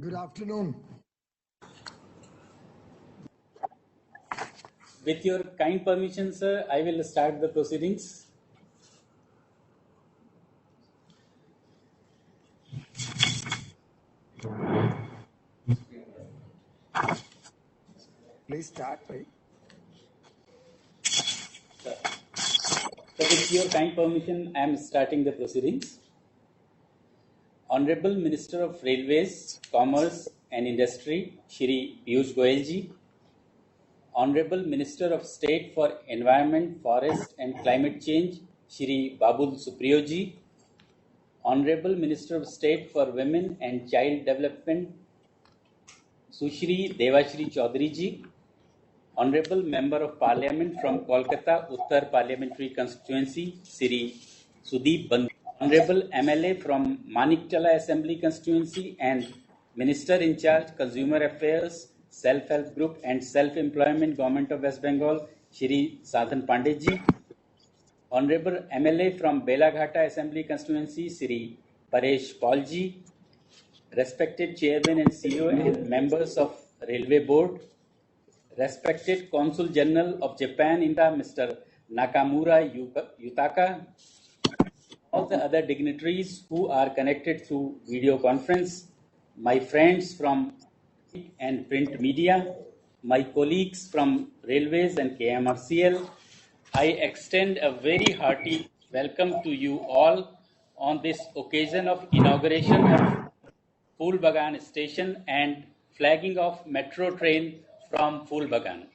Good afternoon. With your kind permission, sir, I will start the proceedings. Please start, right? So, with your kind permission, I am starting the proceedings. Honorable Minister of Railways, Commerce and Industry, Shri Piyush Goyal ji. Honorable Minister of State for Environment, Forest and Climate Change, Shri Babul Supriyo ji. Honorable Minister of State for Women and Child Development, Sushri Devashri Chaudhary ji. Honorable Member of Parliament from Kolkata Uttar Parliamentary Constituency, Shri Sudeep Bandhu. Honorable MLA from Maniktala Assembly Constituency and Minister in Charge Consumer Affairs, Self-Help Group and Self-Employment Government of West Bengal, Shri Sadhan Pandey ji. Honorable MLA from Belaghatta Assembly Constituency, Shri Paresh Paul ji. Respected Chairman and CEO and members of Railway Board. Respected Consul General of Japan, India, Mr. Nakamura Yutaka. All the other dignitaries who are connected through video conference, my friends from and print media, my colleagues from Railways and KMRCL, I extend a very hearty welcome to you all on this occasion of inauguration of Phoolbagan Station and flagging of metro train from Phoolbagan.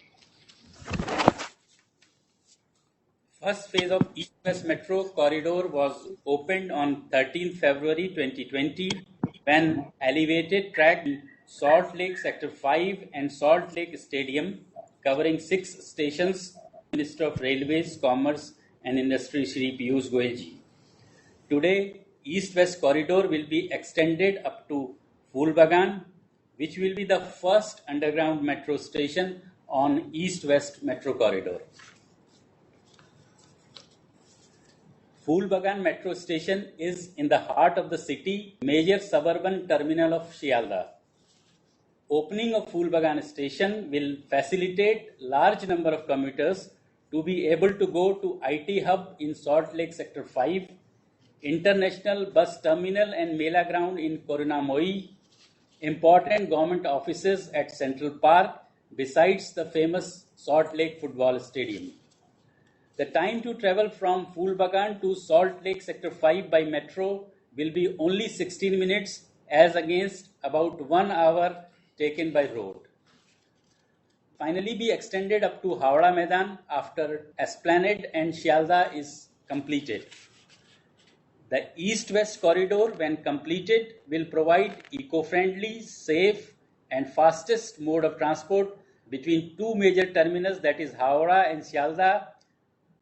First phase of East-West Metro corridor was opened on 13 February 2020 when elevated track in Salt Lake Sector 5 and Salt Lake Stadium covering 6 stations, Minister of Railways, Commerce and Industry Shri Piyush Goyal ji. Today, East-West corridor will be extended up to Phoolbagan, which will be the first underground metro station on East-West Metro corridor. Phoolbagan Metro Station is in the heart of the city, major suburban terminal of Shialdah. Opening of Phoolbagan Station will facilitate large number of commuters to be able to go to IT Hub in Salt Lake Sector 5, International Bus Terminal and Mela Ground in Karunamoi, important government offices at Central Park, besides the famous Salt Lake Football Stadium. The time to travel from Phoolbagan to Salt Lake Sector 5 by metro will be only 16 minutes as against about 1 hour taken by road. Finally be extended up to Howrah Maidan after Esplanade and Shialdah is completed. The East-West corridor, when completed, will provide eco-friendly, safe and fastest mode of transport between two major terminals, that is Howrah and Shialdah,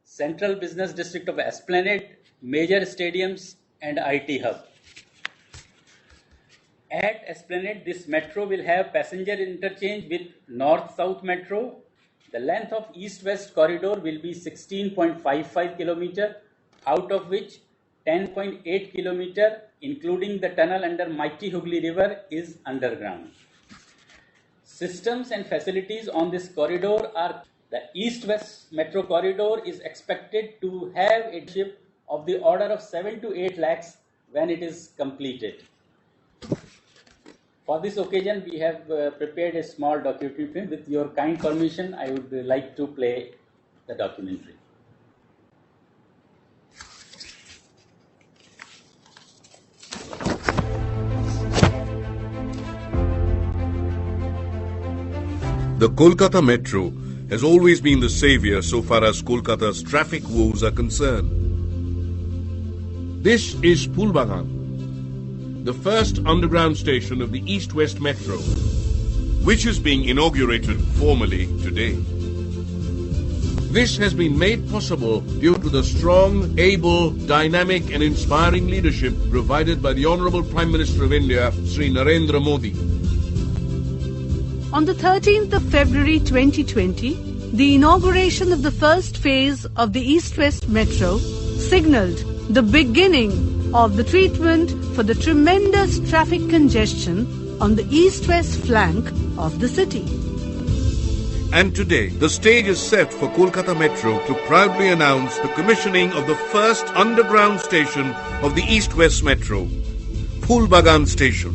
Central Business District of Esplanade, major stadiums and IT Hub. At Esplanade, this metro will have passenger interchange with North-South Metro. The length of East-West corridor will be 16.55 km, out of which 10.8 km, including the tunnel under Mighty Hooghly River, is underground. Systems and facilities on this corridor are: the East-West Metro corridor is expected to have a ship of the order of 7 to 8 lakhs when it is completed. For this occasion, we have prepared a small documentary. With your kind permission, I would like to play the documentary. The Kolkata Metro has always been the savior so far as Kolkata's traffic woes are concerned. This is Phoolbagan, the first underground station of the East-West Metro, which is being inaugurated formally today. This has been made possible due to the strong, able, dynamic and inspiring leadership provided by the Honourable Prime Minister of India, Sri Narendra Modi. On the 13th of February 2020, the inauguration of the first phase of the East-West Metro signalled the beginning of the treatment for the tremendous traffic congestion on the east-west flank of the city. And today, the stage is set for Kolkata Metro to proudly announce the commissioning of the first underground station of the East-West Metro, Phoolbagan Station.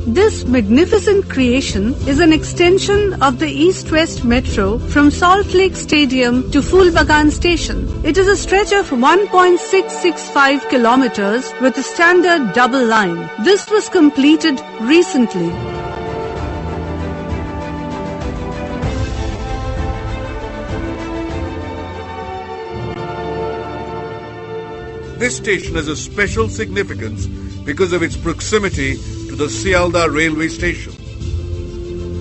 This magnificent creation is an extension of the East-West Metro from Salt Lake Stadium to Phoolbagan Station. It is a stretch of 1.665 kilometers with a standard double line. This was completed recently. This station has a special significance because of its proximity to the Sialdah railway station.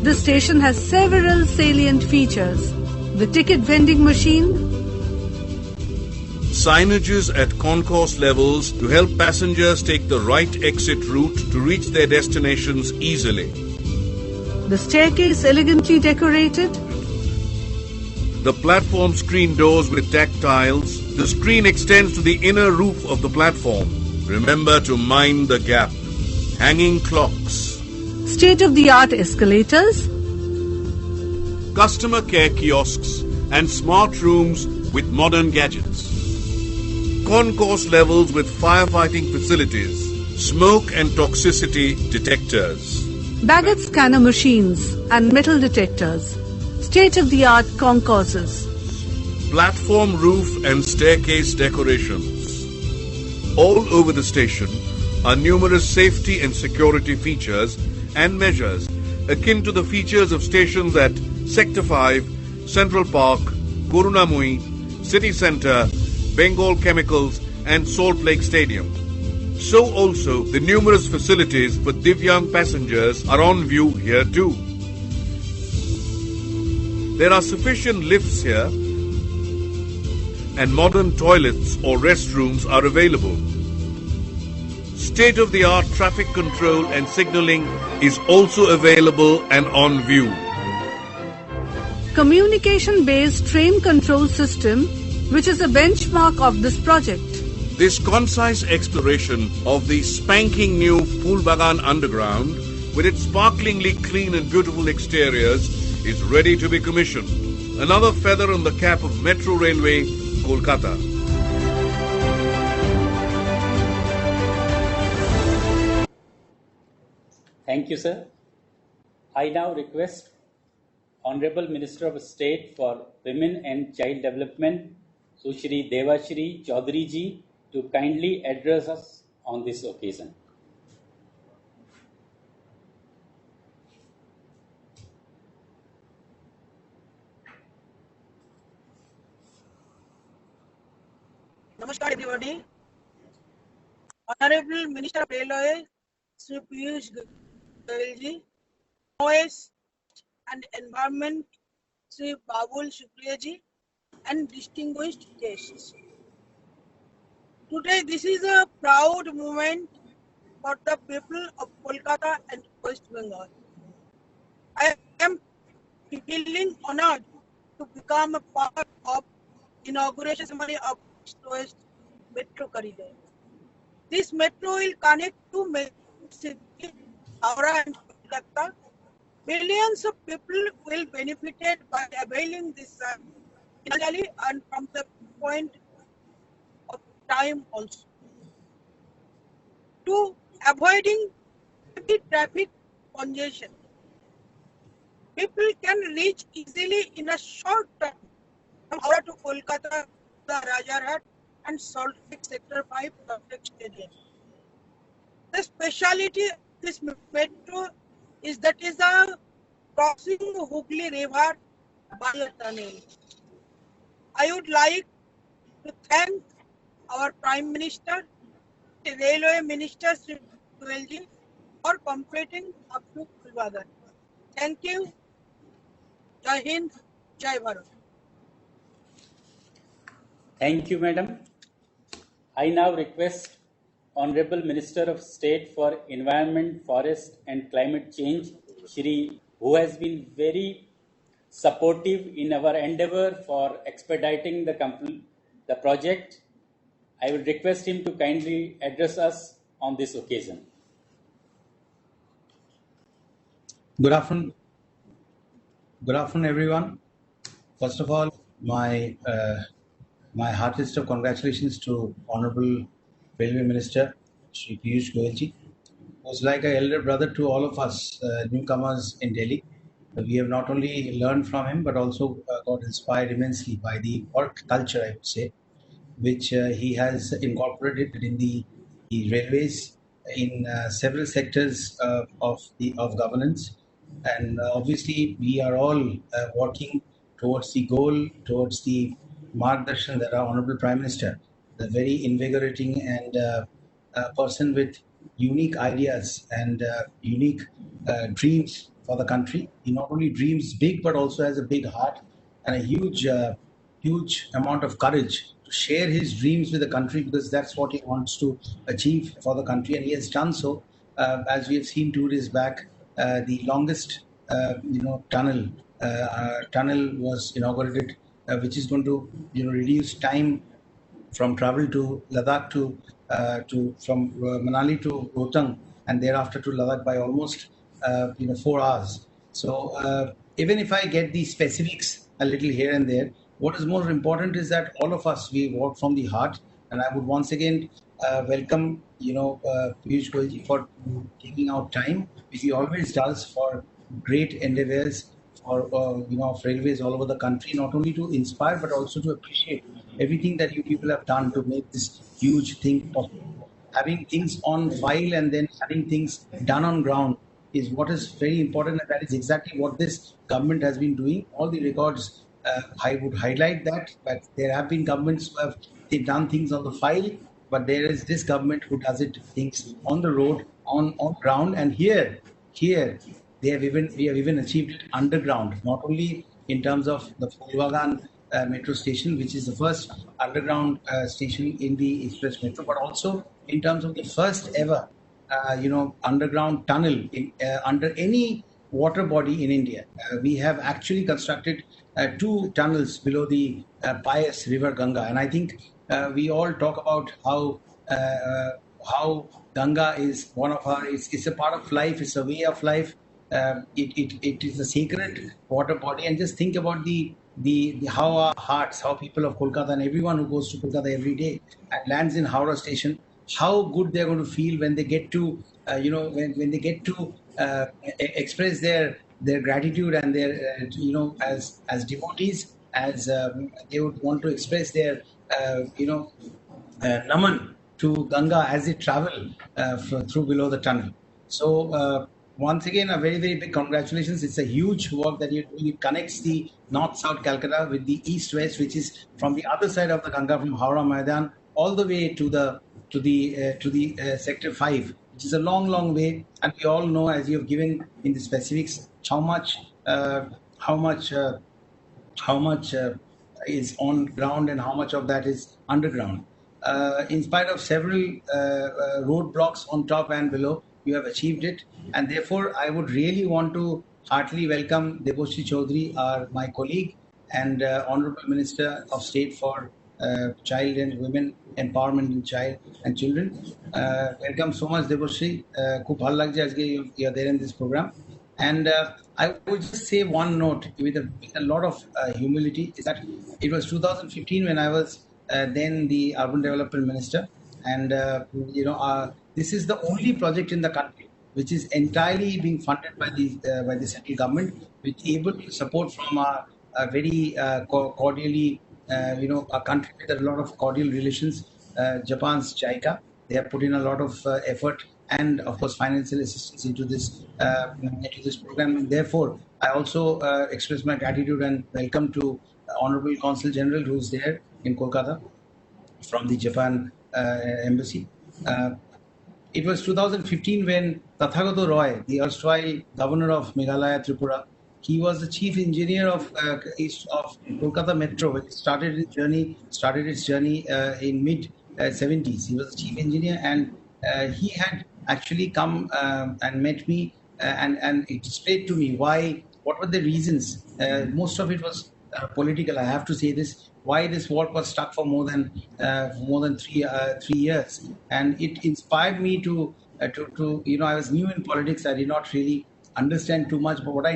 The station has several salient features. The ticket vending machine, Signages at concourse levels to help passengers take the right exit route to reach their destinations easily. the staircase elegantly decorated, The platform screen doors with tactiles. The screen extends to the inner roof of the platform. Remember to mind the gap. Hanging clocks. state-of-the-art escalators, Customer care kiosks and smart rooms with modern gadgets. Concourse levels with firefighting facilities. Smoke and toxicity detectors. baggage scanner machines and metal detectors, state-of-the-art concourses, Platform roof and staircase decorations. All over the station are numerous safety and security features and measures akin to the features of stations at Sector 5, Central Park, Karunamui, City Centre, Bengal Chemicals and Salt Lake Stadium. So also the numerous facilities for Divyang passengers are on view here too. There are sufficient lifts here and modern toilets or restrooms are available. State-of-the-art traffic control and signalling is also available and on view. communication-based train control system, which is a benchmark of this project. This concise exploration of the spanking new Phoolbagan Underground, with its sparklingly clean and beautiful exteriors, is ready to be commissioned. Another feather in the cap of Metro Railway, Kolkata. Thank you, sir. I now request Honorable Minister of State for Women and Child Development, Sushri Devashri Chaudhary ji, to kindly address us on this occasion. Namaskar everybody. Honorable Minister of Railway, Sri Piyush Goyal ji, Forest and Environment, Sri Babul Supriya ji, and distinguished guests. Today, this is a proud moment for the people of Kolkata and West Bengal. I am feeling honored to become a part of inauguration ceremony of East-West Metro Corridor. This metro will connect two major cities, Howrah and Kolkata. Millions of people will benefit by availing this financially and from the point of time also. To avoiding heavy traffic congestion, people can reach easily in a short time from Howrah to Kolkata, the Rajarhat and Salt Lake Sector 5 Complex Stadium. The speciality of this metro is that is a crossing Hooghly River by a tunnel. I would like to thank our Prime Minister, the Railway Minister Sri Goyal ji, for completing up to Phoolbagan. Thank you. Jai Hind, Jai Bharat. Thank you, Madam. I now request Honorable Minister of State for Environment, Forest and Climate Change, Shri, who has been very supportive in our endeavor for expediting the project. I would request him to kindly address us on this occasion. Good afternoon, everyone. First of all, my heartiest of congratulations to Honorable Railway Minister Shri Piyush Goyal ji, who's like an elder brother to all of us newcomers in Delhi. We have not only learned from him, but also got inspired immensely by the work culture, I would say, which he has incorporated in the railways in several sectors of governance. And obviously, we are all working towards the goal, towards the margdarshan that our Honorable Prime Minister, the very invigorating and person with unique ideas and unique dreams for the country. He not only dreams big, but also has a big heart and a huge amount of courage to share his dreams with the country, because that's what he wants to achieve for the country, and he has done so. As we have seen 2 days back, the longest tunnel was inaugurated, which is going to reduce time from travel to Ladakh from Manali to Rohtang and thereafter to Ladakh by almost 4 hours. So even if I get the specifics a little here and there, what is more important is that all of us, we work from the heart. And I would once again welcome Piyush Goyal ji for taking out time, which he always does, for great endeavors for of railways all over the country, not only to inspire but also to appreciate everything that you people have done to make this huge thing possible. Having things on file and then having things done on ground is what is very important, and that is exactly what this government has been doing. All the records, I would highlight that, but there have been governments who have done things on the file, but there is this government who does it things on the road, on ground, and here we have even achieved it underground, not only in terms of the Phulbagan metro station, which is the first underground station in the express metro, but also in terms of the first ever underground tunnel under any water body in India. We have actually constructed 2 tunnels below the pious river Ganga, and I think we all talk about how Ganga is one of our. It's a part of life. It's a way of life. It is a sacred water body, and just think about the how our hearts, how people of Kolkata and everyone who goes to Kolkata every day and lands in Howrah station, how good they're going to feel when they get to when they get to express their gratitude and their as devotees, as they would want to express their naman to Ganga as they travel through below the tunnel. So once again, a very, very big congratulations. It's a huge work that you're doing. It connects the north-south Calcutta with the east-west, which is from the other side of the Ganga, from Howrah Maidan all the way to the Sector 5, which is a long, long way. And we all know, as you have given in the specifics, how much is on ground and how much of that is underground. In spite of several roadblocks on top and below, you have achieved it, and therefore I would really want to heartily welcome Debashri Chaudhary, my colleague and Honorable Minister of State for Child and Women Empowerment in Child and Children. Welcome so much, Debashri. Khub bhal lagje ajke you are there in this program. And I would just say one note with a lot of humility, is that it was 2015 when I was then the Urban Development Minister, and this is the only project in the country which is entirely being funded by the central government, with able support from a very cordially, a country with a lot of cordial relations, Japan's JICA. They have put in a lot of effort and, of course, financial assistance into this program. And therefore, I also express my gratitude and welcome to Honorable Consul General, who is there in Kolkata from the Japan Embassy. It was 2015 when Tathagato Roy, the erstwhile governor of Meghalaya Tripura, he was the chief engineer of Kolkata Metro, which started its journey in mid 70s. He was the chief engineer, and he had actually come and met me and explained to me what were the reasons. Most of it was political, I have to say this, why this work was stuck for more than 3 years, and it inspired me to I was new in politics. I did not really understand too much, but what I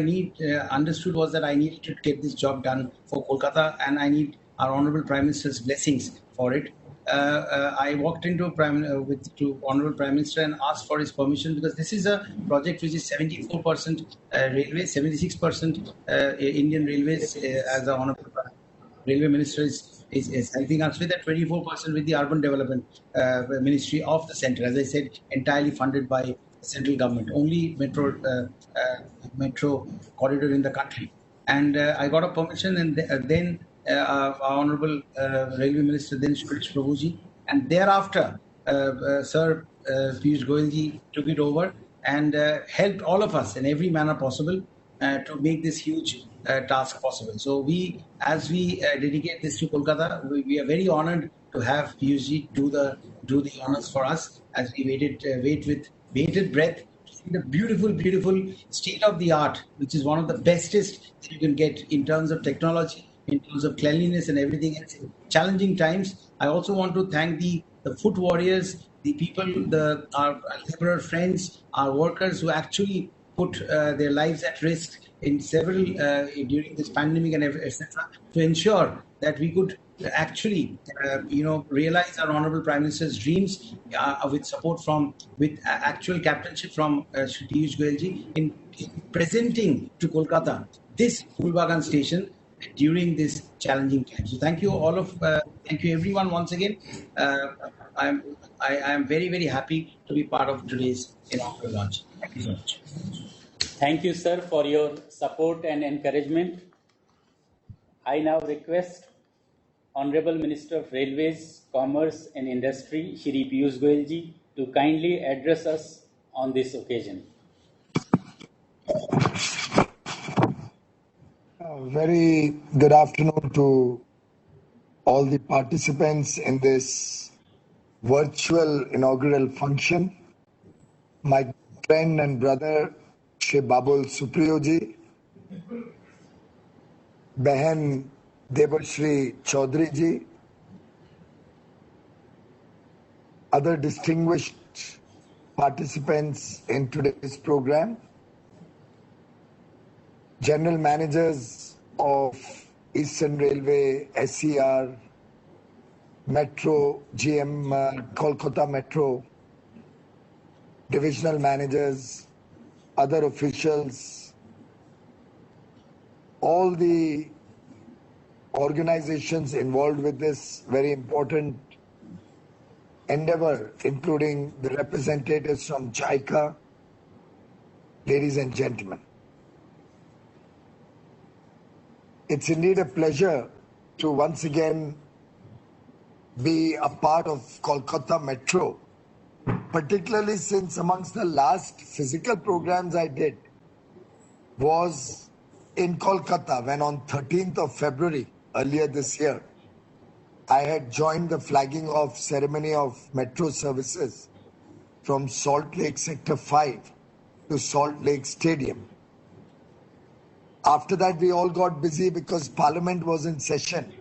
understood was that I needed to get this job done for Kolkata, and I need our Honorable Prime Minister's blessings for it. I walked into to Honorable Prime Minister and asked for his permission, because this is a project which is 74% railways, 76% Indian Railways, as the Honorable Railway Minister is helping us with, that 24% with the Urban Development Ministry of the Centre. As I said, entirely funded by the central government, only metro corridor in the country. And I got a permission, and then our Honorable Railway Minister, then Suresh Prabhuji, and thereafter Sir Piyush Goyalji took it over and helped all of us in every manner possible to make this huge task possible. So as we dedicate this to Kolkata, we are very honoured to have Piyushji do the honours for us, as we wait with bated breath. The beautiful state of the art, which is one of the bestest that you can get in terms of technology, in terms of cleanliness and everything else. In challenging times, I also want to thank the foot warriors, the people, our laborer friends, our workers who actually put their lives at risk in several during this pandemic and etc. to ensure that we could actually realize our Honorable Prime Minister's dreams with support with actual captainship from Shri Piyush Goyalji in presenting to Kolkata this Phoolbagan station during this challenging time. So thank you everyone once again. I am very, very happy to be part of today's inaugural launch. Thank you so much. Thank you, sir, for your support and encouragement. I now request Honorable Minister of Railways, Commerce and Industry, Shri Piyush Goyalji, to kindly address us on this occasion. Very good afternoon to all the participants in this virtual inaugural function. My friend and brother, Shri Babul Supriyo ji, Behan Debashri Chaudhary ji, other distinguished participants in today's program, General Managers of Eastern Railway, SCR, Metro, GM, Kolkata Metro, Divisional Managers, other officials, all the organizations involved with this very important endeavor, including the representatives from JICA, ladies and gentlemen. It's indeed a pleasure to once again be a part of Kolkata Metro, particularly since amongst the last physical programs I did was in Kolkata, when on 13th of February earlier this year, I had joined the flagging off ceremony of metro services from Salt Lake Sector 5 to Salt Lake Stadium. After that, we all got busy because Parliament was in session.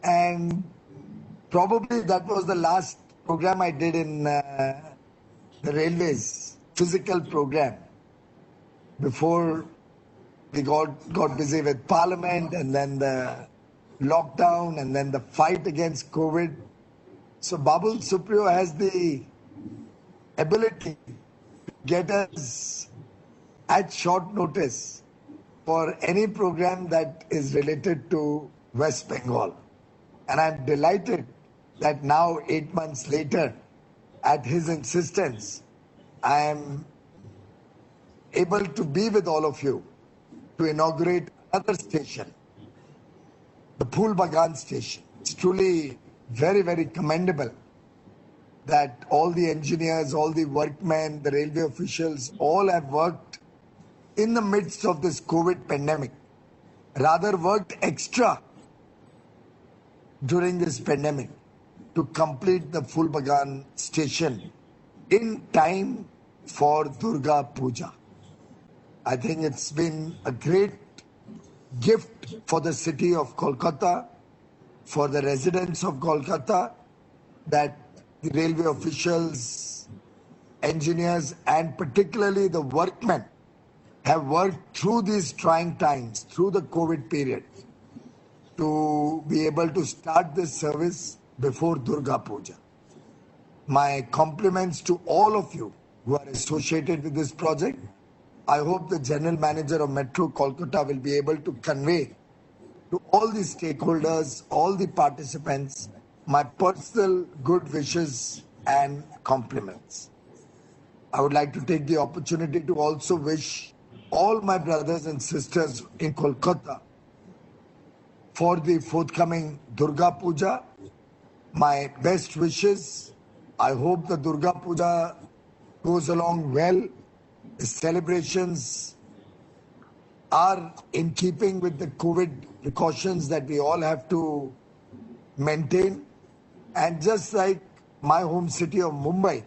And probably that was the last program I did in the railways, physical program, before we got busy with Parliament and then the lockdown and then the fight against COVID. So Babul Supriyo has the ability to get us at short notice for any program that is related to West Bengal. And I'm delighted that now, 8 months later, at his insistence, I am able to be with all of you to inaugurate another station, the Phoolbagan station. It's truly very, very commendable that all the engineers, all the workmen, the railway officials, all have worked in the midst of this COVID pandemic, rather worked extra during this pandemic to complete the Phoolbagan station in time for Durga Puja. I think it's been a great gift for the city of Kolkata for the residents of Kolkata that the railway officials, engineers, and particularly the workmen have worked through these trying times, through the COVID period, to be able to start this service before Durga Puja. My compliments to all of you who are associated with this project. I hope the General Manager of Metro Kolkata will be able to convey to all the stakeholders, all the participants, my personal good wishes and compliments. I would like to take the opportunity to also wish all my brothers and sisters in Kolkata for the forthcoming Durga Puja my best wishes. I hope the Durga Puja goes along well. The celebrations are in keeping with the COVID precautions that we all have to maintain. And just like my home city of Mumbai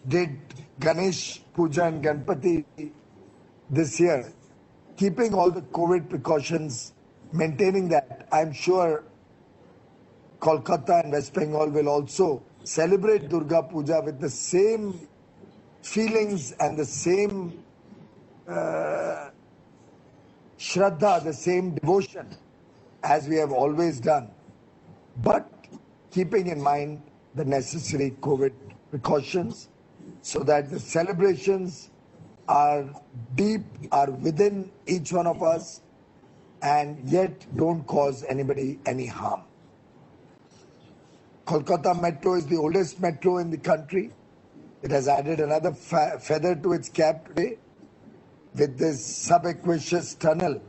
did Ganesh Puja and Ganpati this year, keeping all the COVID precautions, maintaining that, I'm sure Kolkata and West Bengal will also celebrate Durga Puja with the same feelings and the same Shraddha, the same devotion as we have always done, but keeping in mind the necessary COVID precautions so that the celebrations are deep, are within each one of us, and yet don't cause anybody any harm. Kolkata Metro is the oldest metro in the country. It has added another feather to its cap today with this subaqueous tunnel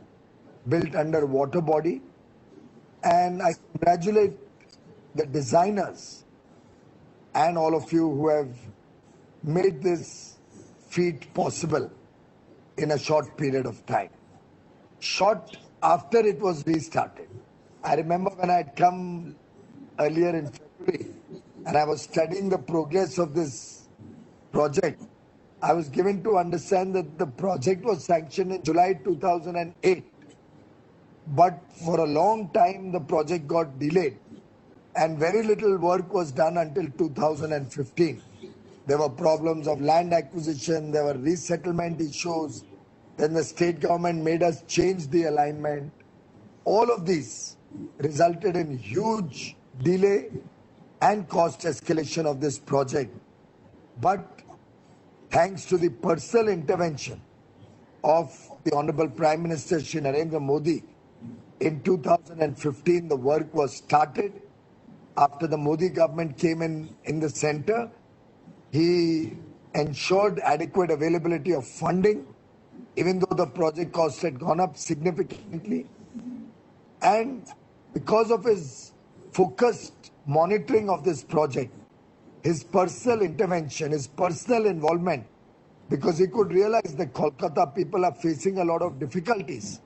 built under water body. And I congratulate the designers and all of you who have made this feat possible in a short period of time. Short after it was restarted. I remember when I had come earlier in February and I was studying the progress of this project, I was given to understand that the project was sanctioned in July 2008. But for a long time, the project got delayed and very little work was done until 2015. There were problems of land acquisition, there were resettlement issues, then the state government made us change the alignment. All of these resulted in huge delay and cost escalation of this project. But thanks to the personal intervention of the Honorable Prime Minister Shri Narendra Modi, in 2015 the work was started. After the Modi government came in the center, he ensured adequate availability of funding, even though the project cost had gone up significantly. And because of his focused monitoring of this project, his personal intervention, his personal involvement, because he could realize that Kolkata people are facing a lot of difficulties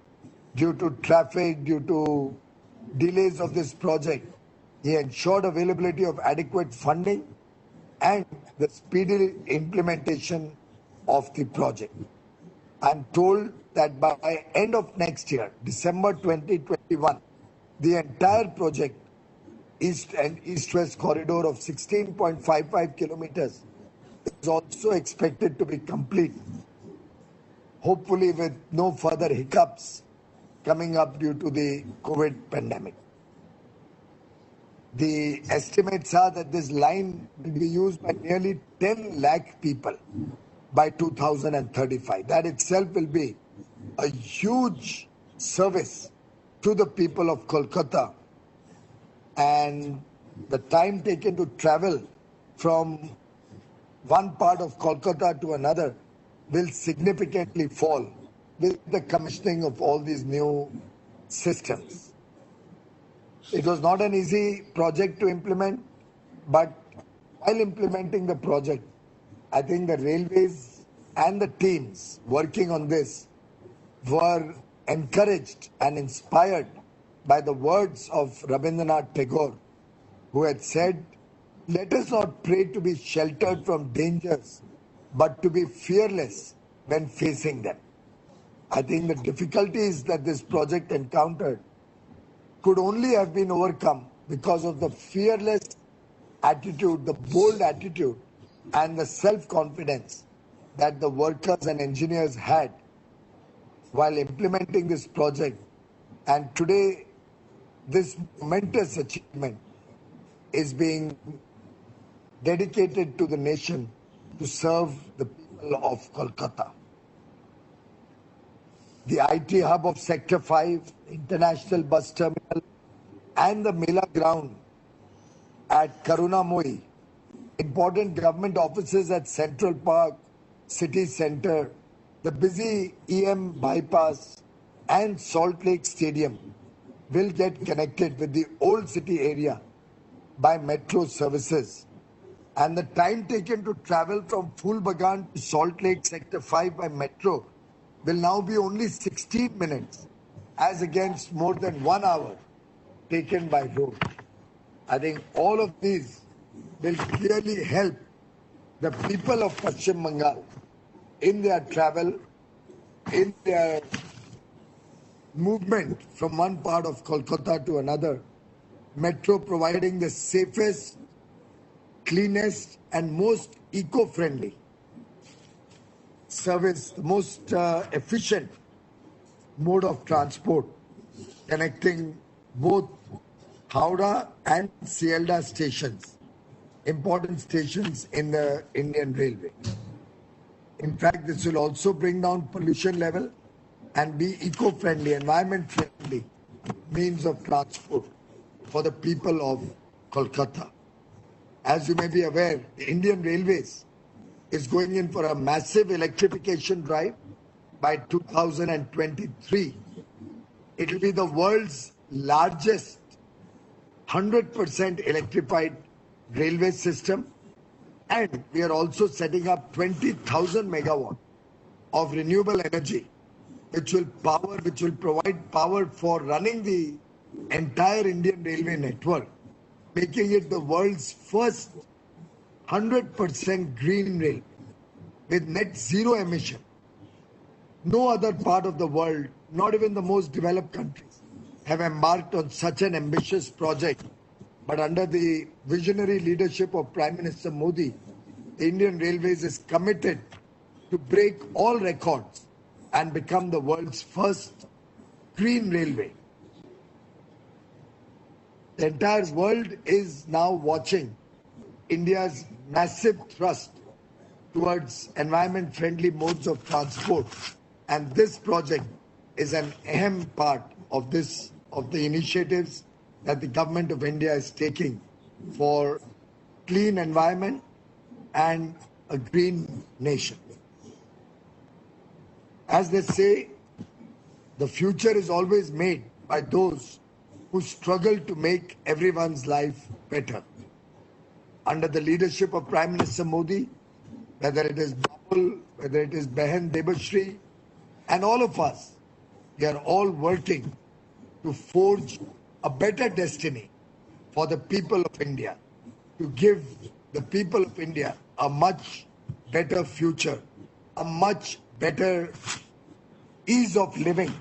due to traffic, due to delays of this project. He ensured availability of adequate funding and the speedy implementation of the project. I'm told that by end of next year, December 2021, the entire project, East and East-West corridor of 16.55 kilometers, is also expected to be complete, hopefully with no further hiccups coming up due to the COVID pandemic. The estimates are that this line will be used by nearly 10 lakh people by 2035. That itself will be a huge service to the people of Kolkata, and the time taken to travel from one part of Kolkata to another will significantly fall with the commissioning of all these new systems. It was not an easy project to implement, but while implementing the project, I think the railways and the teams working on this were encouraged and inspired by the words of Rabindranath Tagore, who had said, "Let us not pray to be sheltered from dangers, but to be fearless when facing them." I think the difficulties that this project encountered could only have been overcome because of the fearless attitude, the bold attitude, and the self-confidence that the workers and engineers had while implementing this project. And today, this momentous achievement is being dedicated to the nation to serve the people of Kolkata. The IT hub of Sector 5, International Bus Terminal, and the Mela ground at Karunamoi, important government offices at Central Park, City Centre, the busy EM bypass, and Salt Lake Stadium will get connected with the old city area by metro services. And the time taken to travel from Phulbagan to Salt Lake Sector 5 by metro will now be only 16 minutes, as against more than 1 hour taken by road. I think all of these will clearly help the people of Paschim Bengal in their travel, in their movement from one part of Kolkata to another. Metro providing the safest, cleanest, and most eco-friendly service, the most efficient mode of transport, connecting both Howrah and Sealdah stations, important stations in the Indian Railway. In fact, this will also bring down pollution level and be eco-friendly, environment-friendly means of transport for the people of Kolkata. As you may be aware, the Indian Railways is going in for a massive electrification drive by 2023. It will be the world's largest 100% electrified railway system, and we are also setting up 20,000 megawatt of renewable energy, which will provide power for running the entire Indian railway network, making it the world's first 100% green rail with net zero emission. No other part of the world, not even the most developed countries, have embarked on such an ambitious project. But under the visionary leadership of Prime Minister Modi, the Indian Railways is committed to break all records and become the world's first green railway. The entire world is now watching India's massive thrust towards environment-friendly modes of transport, and this project is an ahem part of the initiatives that the government of India is taking for clean environment and a green nation. As they say, the future is always made by those who struggle to make everyone's life better. Under the leadership of Prime Minister Modi, whether it is Babul, whether it is Behan Debashri, and all of us, we are all working to forge a better destiny for the people of India, to give the people of India a much better future, a much better ease of living,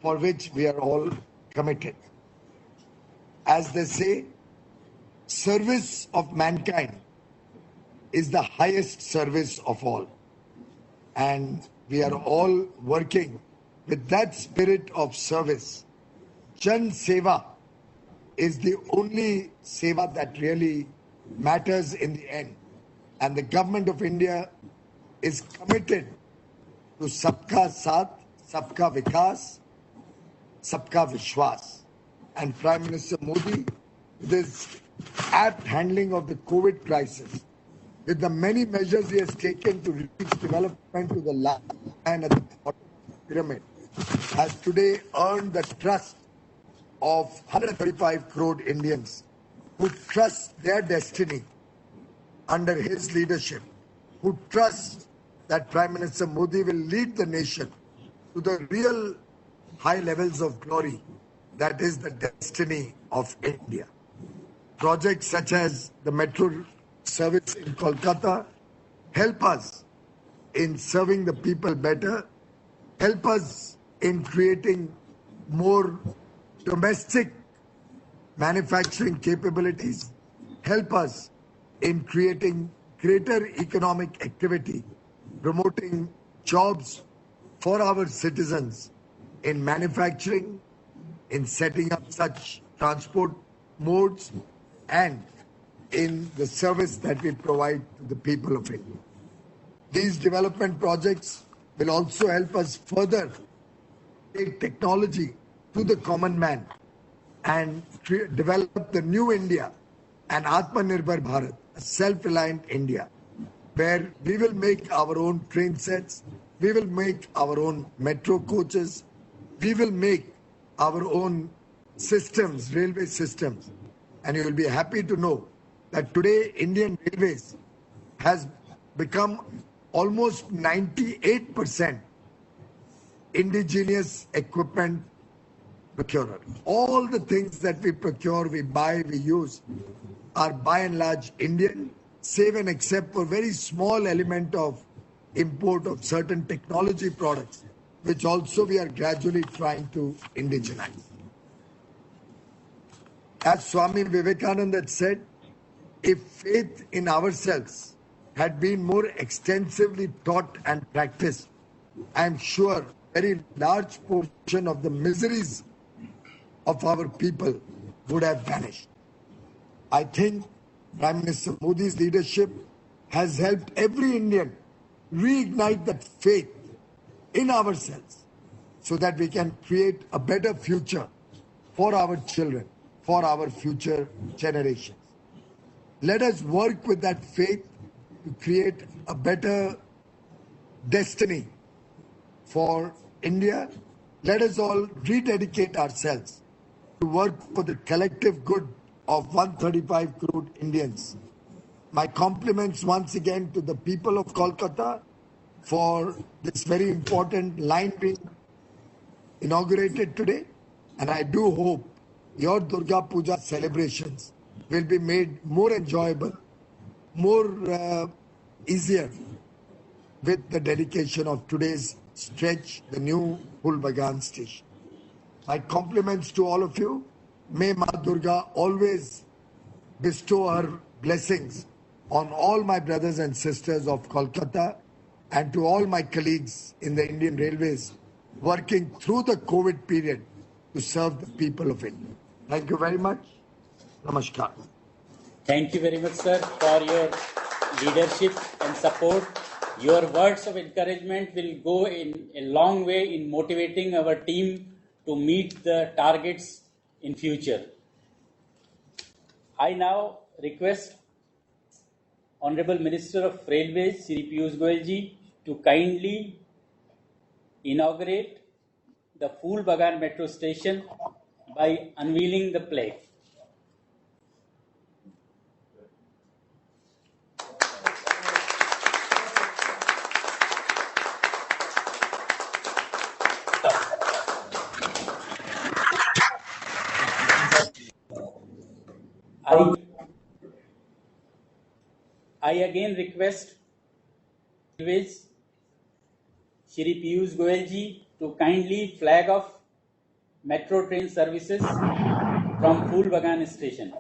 for which we are all committed. As they say, service of mankind is the highest service of all. And we are all working with that spirit of service. Jan Seva is the only seva that really matters in the end. And the government of India is committed to Sabka Saath, Sabka Vikas, Sabka Vishwas. And Prime Minister Modi, with his apt handling of the COVID crisis, with the many measures he has taken to reach development to the last man at the bottom of the pyramid, has today earned the trust of 135 crore Indians who trust their destiny under his leadership, who trust that Prime Minister Modi will lead the nation to the real high levels of glory that is the destiny of India. Projects such as the metro service in Kolkata help us in serving the people better, help us in creating more domestic manufacturing capabilities help us in creating greater economic activity, promoting jobs for our citizens in manufacturing, in setting up such transport modes, and in the service that we provide to the people of India. These development projects will also help us further take technology to the common man and develop the new India, an Atmanirbhar Bharat, a self-reliant India, where we will make our own train sets, we will make our own metro coaches, we will make our own systems, railway systems. And you will be happy to know that today Indian Railways has become almost 98% indigenous equipment procurer. All the things that we procure, we buy, we use are by and large Indian, save and except for very small element of import of certain technology products, which also we are gradually trying to indigenize. As Swami Vivekananda had said, if faith in ourselves had been more extensively taught and practiced, I am sure a very large portion of the miseries of our people would have vanished. I think Prime Minister Modi's leadership has helped every Indian reignite that faith in ourselves so that we can create a better future for our children, for our future generations. Let us work with that faith to create a better destiny for India. Let us all rededicate ourselves to work for the collective good of 135 crore Indians. My compliments once again to the people of Kolkata for this very important line being inaugurated today. And I do hope your Durga Puja celebrations will be made more enjoyable, more easier with the dedication of today's stretch, the new Phul Bagan station. My compliments to all of you. May Ma Durga always bestow her blessings on all my brothers and sisters of Kolkata and to all my colleagues in the Indian Railways working through the COVID period to serve the people of India. Thank you very much. Namaskar. Thank you very much, sir, for your leadership and support. Your words of encouragement will go in a long way in motivating our team to meet the targets in future. I now request Honorable Minister of Railways, Shri Piyush Goyal ji, to kindly inaugurate the Phul Bagan Metro Station by unveiling the flag. I again request Railways Shri Piyush Goyal ji to kindly flag off metro train services from Phul Bagan station.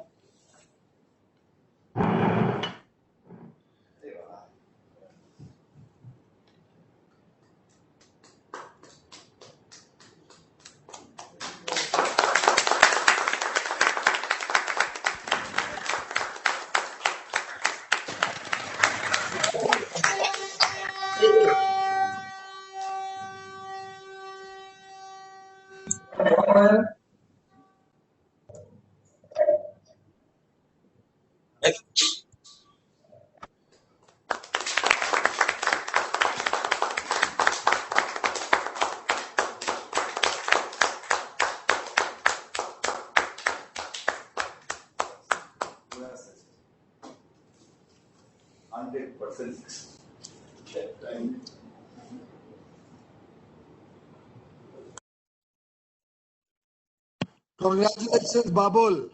Congratulations, Babul.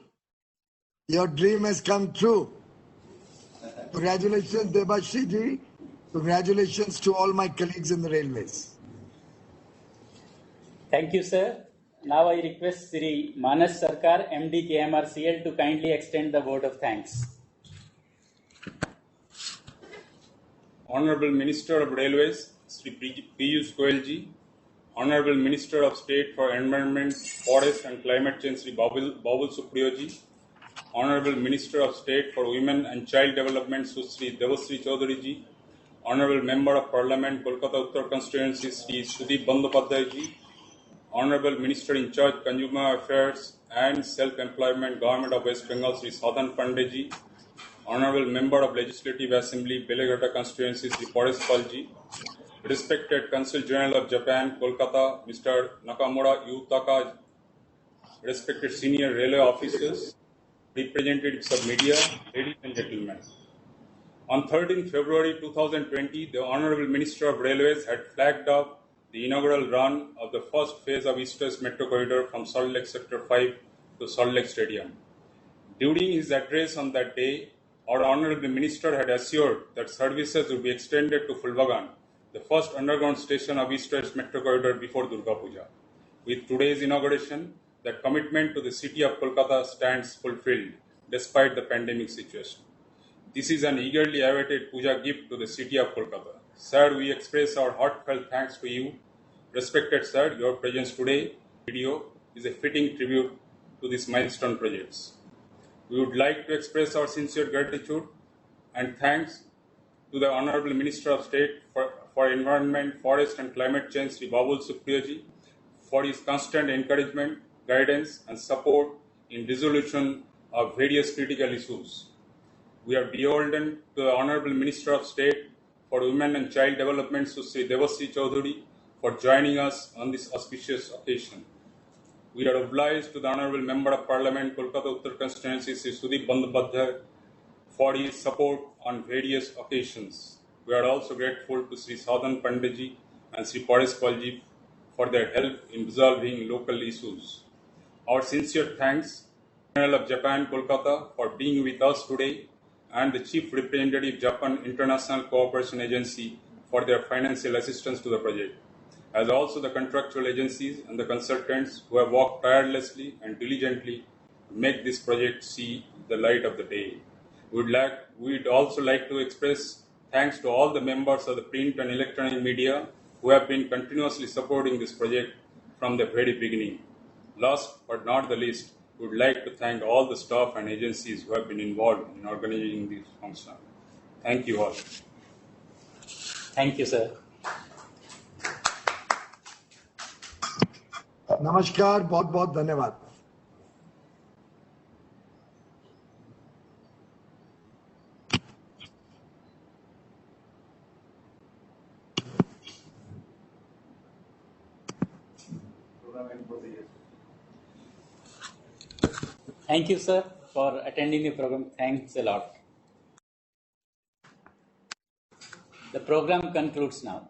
Your dream has come true. Congratulations, Debashri ji. Congratulations to all my colleagues in the railways. Thank you, sir. Now I request Sri Manas Sarkar, MD KMRCL, to kindly extend the vote of thanks. Honorable Minister of Railways, Sri Piyush Goyal ji, Honorable Minister of State for Environment, Forest and Climate Change, Sri Babul Supriyo ji, Honorable Minister of State for Women and Child Development, Sri Devasri Chaudhary ji, Honorable Member of Parliament, Kolkata Uttar Constituency, Sri Sudeep Bandyopadhyay ji, Honorable Minister in Charge, Consumer Affairs and Self-Employment, Government of West Bengal, Sri Sadhan Pandey ji, Honorable Member of Legislative Assembly, Beleghata Constituency, Sri Paresh Pal ji, Respected Consul General of Japan, Kolkata, Mr. Nakamura Yutaka, respected senior railway officers, representatives of media, ladies and gentlemen. On 13 February 2020, the Honorable Minister of Railways had flagged off the inaugural run of the first phase of East-West Metro Corridor from Salt Lake Sector 5 to Salt Lake Stadium. During his address on that day, our Honorable Minister had assured that services would be extended to Fulbagan, the first underground station of East-West Metro Corridor before Durga Puja. With today's inauguration, that commitment to the city of Kolkata stands fulfilled despite the pandemic situation. This is an eagerly awaited Puja gift to the city of Kolkata. Sir, we express our heartfelt thanks to you. Respected sir, your presence today video is a fitting tribute to these milestone projects. We would like to express our sincere gratitude and thanks to the Honorable Minister of State for Environment, Forest and Climate Change, Sri Babul Supriyo ji, for his constant encouragement, guidance and support in resolution of various critical issues. We are beholden to the Honorable Minister of State for Women and Child Development, Sri Devasri Chaudhary, for joining us on this auspicious occasion. We are obliged to the Honorable Member of Parliament, Kolkata Uttar Constituency, Sri Sudeep Bandyopadhyay, for his support on various occasions. We are also grateful to Sri Sadhan Pandey ji and Sri Paresh Pal ji for their help in resolving local issues. Our sincere thanks to the General of Japan, Kolkata, for being with us today, and the Chief Representative Japan International Cooperation Agency for their financial assistance to the project, as also the contractual agencies and the consultants who have worked tirelessly and diligently to make this project see the light of the day. We'd also like to express thanks to all the members of the print and electronic media who have been continuously supporting this project from the very beginning. Last but not the least, we would like to thank all the staff and agencies who have been involved in organizing this function. Thank you all. Thank you, sir. नमस्कार, बहुत बहुत धन्यवाद. Thank you, sir, for attending the program. Thanks a lot. The program concludes now.